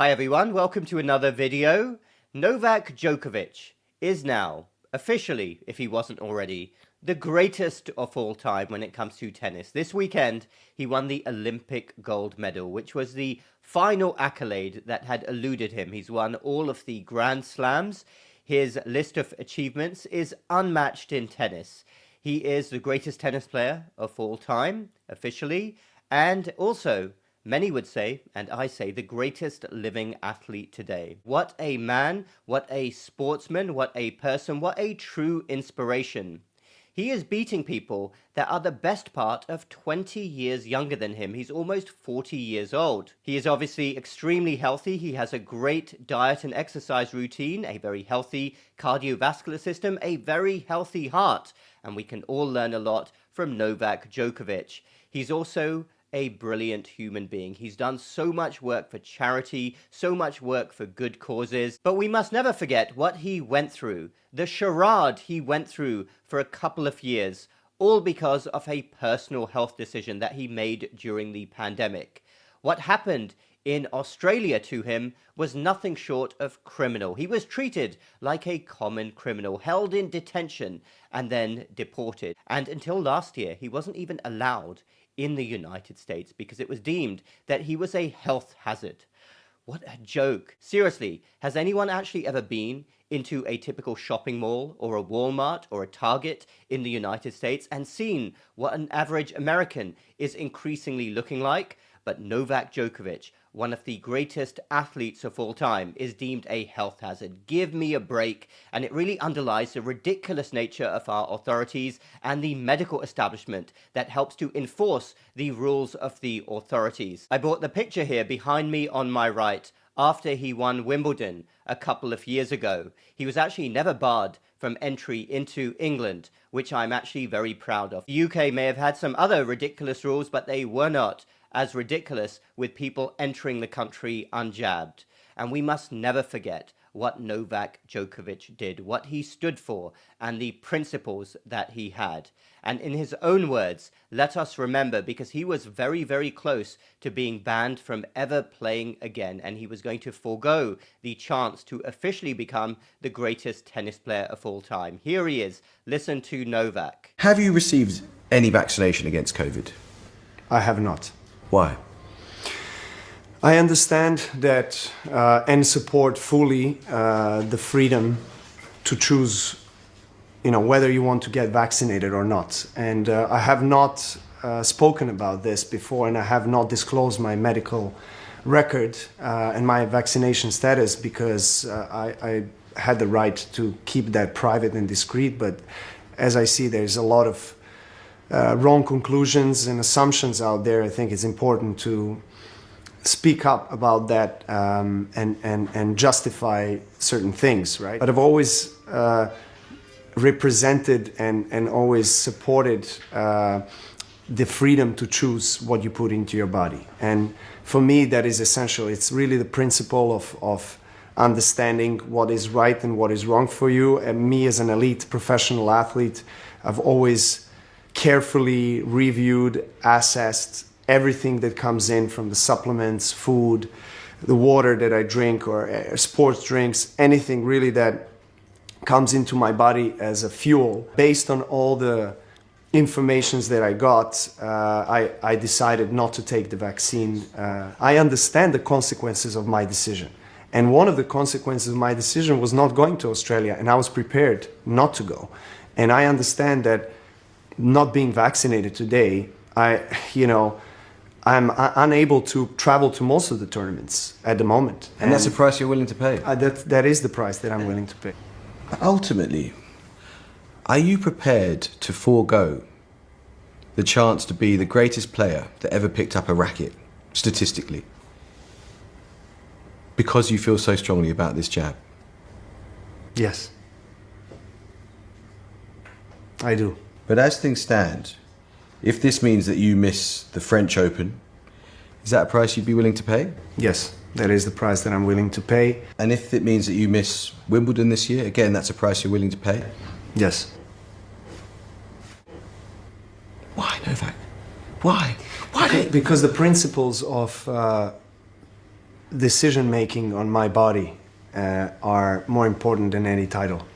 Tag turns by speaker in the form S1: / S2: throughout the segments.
S1: Hi everyone, welcome to another video. Novak Djokovic is now, officially, if he wasn't already, the greatest of all time when it comes to tennis. This weekend, he won the Olympic gold medal, which was the final accolade that had eluded him. He's won all of the Grand Slams. His list of achievements is unmatched in tennis. He is the greatest tennis player of all time, officially, and also, many would say, and I say, the greatest living athlete today. What a man, what a sportsman, what a person, what a true inspiration. He is beating people that are the best part of 20 years younger than him. He's almost 40 years old. He is obviously extremely healthy. He has a great diet and exercise routine, a very healthy cardiovascular system, a very healthy heart. And we can all learn a lot from Novak Djokovic. He's also a brilliant human being. He's done so much work for charity, so much work for good causes, but we must never forget what he went through, the charade he went through for a couple of years, all because of a personal health decision that he made during the pandemic. What happened in Australia to him was nothing short of criminal. He was treated like a common criminal, held in detention and then deported. And until last year, he wasn't even allowed in the United States because it was deemed that he was a health hazard. What a joke. Seriously, has anyone actually ever been into a typical shopping mall or a Walmart or a Target in the United States and seen what an average American is increasingly looking like? But Novak Djokovic, one of the greatest athletes of all time, is deemed a health hazard. Give me a break. And it really underlies the ridiculous nature of our authorities and the medical establishment that helps to enforce the rules of the authorities. I brought the picture here behind me on my right after he won Wimbledon a couple of years ago. He was actually never barred from entry into England, which I'm actually very proud of. The UK may have had some other ridiculous rules, but they were not as ridiculous with people entering the country unjabbed. And we must never forget what Novak Djokovic did, what he stood for, and the principles that he had. And in his own words, let us remember, because he was very, very close to being banned from ever playing again, and he was going to forego the chance to officially become the greatest tennis player of all time. Here he is. Listen to Novak.
S2: Have you received any vaccination against COVID?
S3: I have not.
S2: Why?
S3: I understand that and support fully the freedom to choose, whether you want to get vaccinated or not. And I have not spoken about this before, and I have not disclosed my medical record and my vaccination status because I had the right to keep that private and discreet. But as I see, there's a lot of wrong conclusions and assumptions out there. I think it's important to speak up about that and justify certain things, right? But I've always represented and always supported the freedom to choose what you put into your body. And for me, that is essential. It's really the principle of understanding what is right and what is wrong for you. And me as an elite professional athlete, I've always carefully reviewed, assessed everything that comes in from the supplements, food, the water that I drink, or sports drinks, anything really that comes into my body as a fuel. Based on all the informations that I got, I decided not to take the vaccine. I understand the consequences of my decision. And one of the consequences of my decision was not going to Australia, and I was prepared not to go. And I understand that not being vaccinated today, I'm unable to travel to most of the tournaments at the moment.
S2: And that's the price you're willing to pay?
S3: That is the price that I'm willing to pay.
S2: Ultimately, are you prepared to forego the chance to be the greatest player that ever picked up a racket, statistically, because you feel so strongly about this jab?
S3: Yes. I do.
S2: But as things stand, if this means that you miss the French Open, is that a price you'd be willing to pay?
S3: Yes, that is the price that I'm willing to pay.
S2: And if it means that you miss Wimbledon this year, again, that's a price you're willing to pay?
S3: Yes.
S2: Why, Novak? Why?
S3: Because the principles of decision making on my body are more important than any title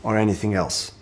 S3: or anything else.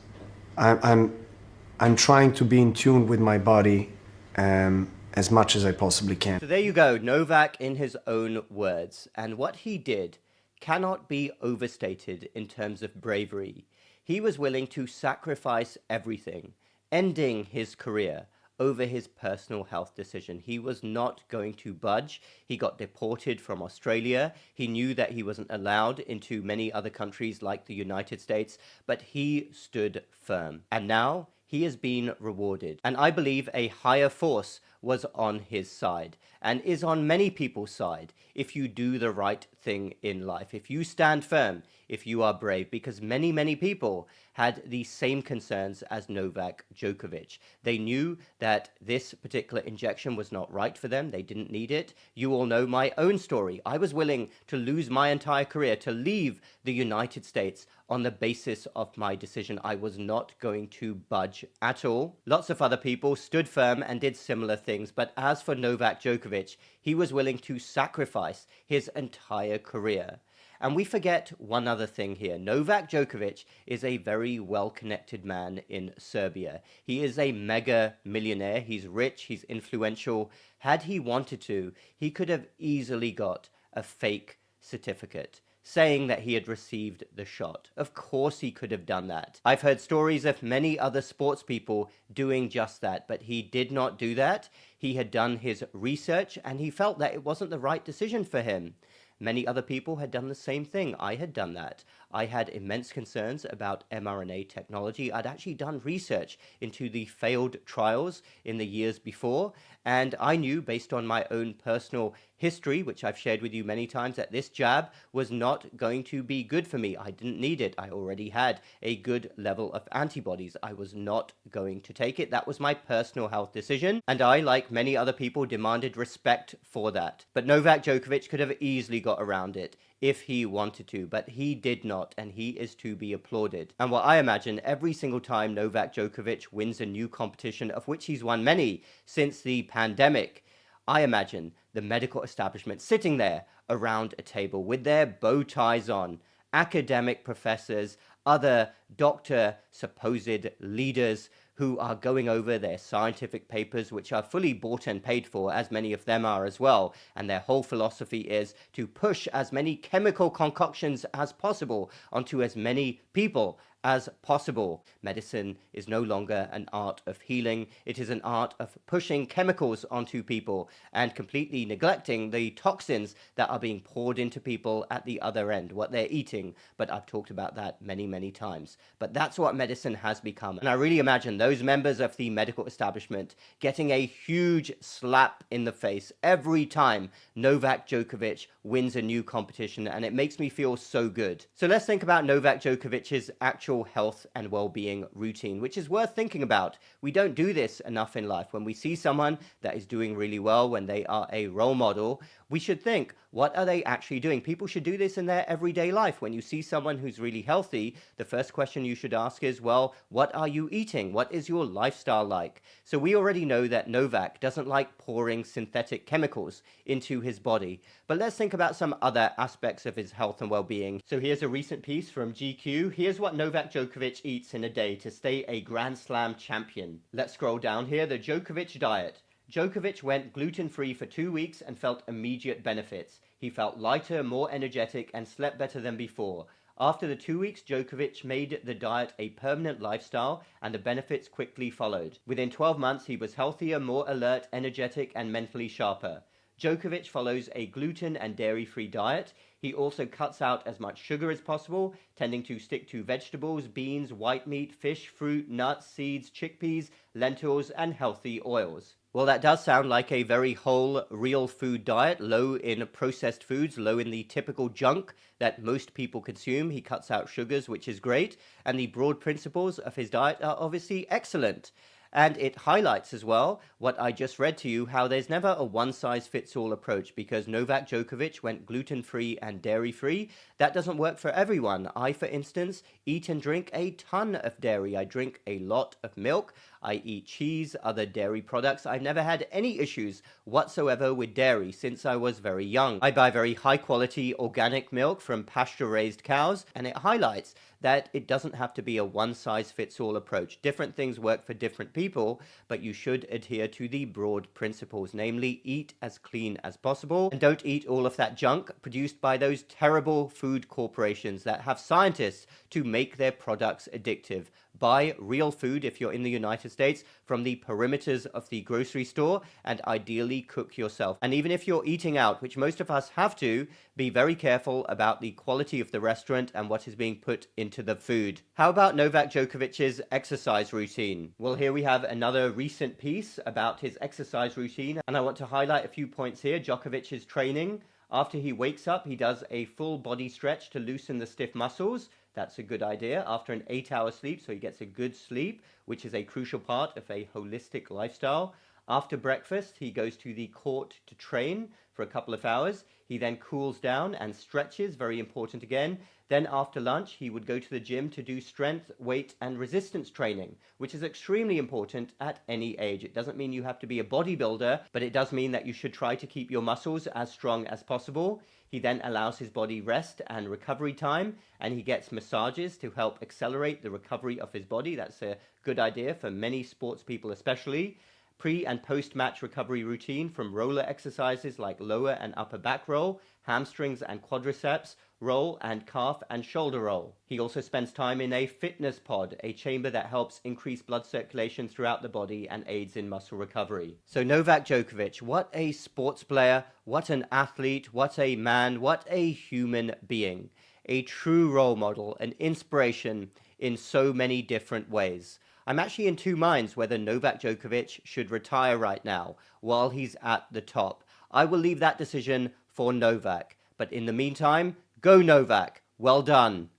S3: I'm trying to be in tune with my body as much as I possibly can.
S1: So there you go, Novak in his own words. And what he did cannot be overstated in terms of bravery. He was willing to sacrifice everything, ending his career over his personal health decision. He was not going to budge. He got deported from Australia. He knew that he wasn't allowed into many other countries like the United States, but he stood firm. And now he has been rewarded. And I believe a higher force was on his side and is on many people's side if you do the right thing in life, if you stand firm, if you are brave, because many people had the same concerns as Novak Djokovic. They knew that this particular injection was not right for them. They didn't need it. You all know my own story. I was willing to lose my entire career, to leave the United States on the basis of my decision. I was not going to budge at all. Lots of other people stood firm and did similar things, but as for Novak Djokovic, he was willing to sacrifice his entire career. And we forget one other thing here. Novak Djokovic is a very well-connected man in Serbia. He is a mega millionaire. He's rich, he's influential. Had he wanted to, he could have easily got a fake certificate saying that he had received the shot. Of course he could have done that. I've heard stories of many other sports people doing just that, but he did not do that. He had done his research and he felt that it wasn't the right decision for him. Many other people had done the same thing. I had done that. I had immense concerns about mRNA technology. I'd actually done research into the failed trials in the years before, and I knew based on my own personal history, which I've shared with you many times, that this jab was not going to be good for me. I didn't need it. I already had a good level of antibodies. I was not going to take it. That was my personal health decision, and I, like many other people, demanded respect for that. But Novak Djokovic could have easily got around it if he wanted to, but he did not, and he is to be applauded. And what I imagine, every single time Novak Djokovic wins a new competition, of which he's won many since the pandemic, I imagine the medical establishment sitting there around a table with their bow ties on, academic professors, other doctor supposed leaders who are going over their scientific papers, which are fully bought and paid for, as many of them are as well. And their whole philosophy is to push as many chemical concoctions as possible onto as many people as possible. Medicine is no longer an art of healing. It is an art of pushing chemicals onto people and completely neglecting the toxins that are being poured into people at the other end, what they're eating. But I've talked about that many times. But that's what medicine has become. And I really imagine those members of the medical establishment getting a huge slap in the face every time Novak Djokovic wins a new competition, and it makes me feel so good. So let's think about Novak Djokovic's actual health and well-being routine, which is worth thinking about. We don't do this enough in life. When we see someone that is doing really well, when they are a role model, we should think, what are they actually doing? People should do this in their everyday life. When you see someone who's really healthy, the first question you should ask is, well, what are you eating? What is your lifestyle like? So we already know that Novak doesn't like pouring synthetic chemicals into his body. But let's think about some other aspects of his health and well-being. So here's a recent piece from GQ. Here's what Novak Djokovic eats in a day to stay a Grand Slam champion. Let's scroll down here. The Djokovic diet. Djokovic went gluten-free for 2 weeks and felt immediate benefits. He felt lighter, more energetic, and slept better than before. After the 2 weeks, Djokovic made the diet a permanent lifestyle, and the benefits quickly followed. Within 12 months, he was healthier, more alert, energetic, and mentally sharper. Djokovic follows a gluten and dairy-free diet. He also cuts out as much sugar as possible, tending to stick to vegetables, beans, white meat, fish, fruit, nuts, seeds, chickpeas, lentils, and healthy oils. Well, that does sound like a very whole, real food diet, low in processed foods, low in the typical junk that most people consume. He cuts out sugars, which is great, and the broad principles of his diet are obviously excellent. And it highlights as well what I just read to you, how there's never a one-size-fits-all approach, because Novak Djokovic went gluten-free and dairy-free. That doesn't work for everyone. I, for instance, eat and drink a ton of dairy. I drink a lot of milk. I eat cheese, other dairy products. I've never had any issues whatsoever with dairy since I was very young. I buy very high quality organic milk from pasture raised cows, and it highlights that it doesn't have to be a one-size-fits-all approach. Different things work for different people, but you should adhere to the broad principles, namely eat as clean as possible and don't eat all of that junk produced by those terrible food corporations that have scientists to make their products addictive. Buy real food if you're in the United States from the perimeters of the grocery store, and ideally cook yourself. And even if you're eating out, which most of us have to, be very careful about the quality of the restaurant and what is being put into the food. How about Novak Djokovic's exercise routine? Well, here we have another recent piece about his exercise routine, and I want to highlight a few points here. Djokovic's training. After he wakes up, he does a full body stretch to loosen the stiff muscles. That's a good idea after an 8-hour sleep, so he gets a good sleep, which is a crucial part of a holistic lifestyle. After breakfast, he goes to the court to train for a couple of hours. He then cools down and stretches, very important again. Then after lunch, he would go to the gym to do strength, weight, and resistance training, which is extremely important at any age. It doesn't mean you have to be a bodybuilder, but it does mean that you should try to keep your muscles as strong as possible. He then allows his body rest and recovery time, and he gets massages to help accelerate the recovery of his body. That's a good idea for many sports people especially. Pre- and post-match recovery routine from roller exercises like lower and upper back roll, hamstrings and quadriceps roll, and calf and shoulder roll. He also spends time in a fitness pod, a chamber that helps increase blood circulation throughout the body and aids in muscle recovery. So Novak Djokovic, what a sports player, what an athlete, what a man, what a human being. A true role model, an inspiration in so many different ways. I'm actually in two minds whether Novak Djokovic should retire right now while he's at the top. I will leave that decision for Novak. But in the meantime, go Novak. Well done.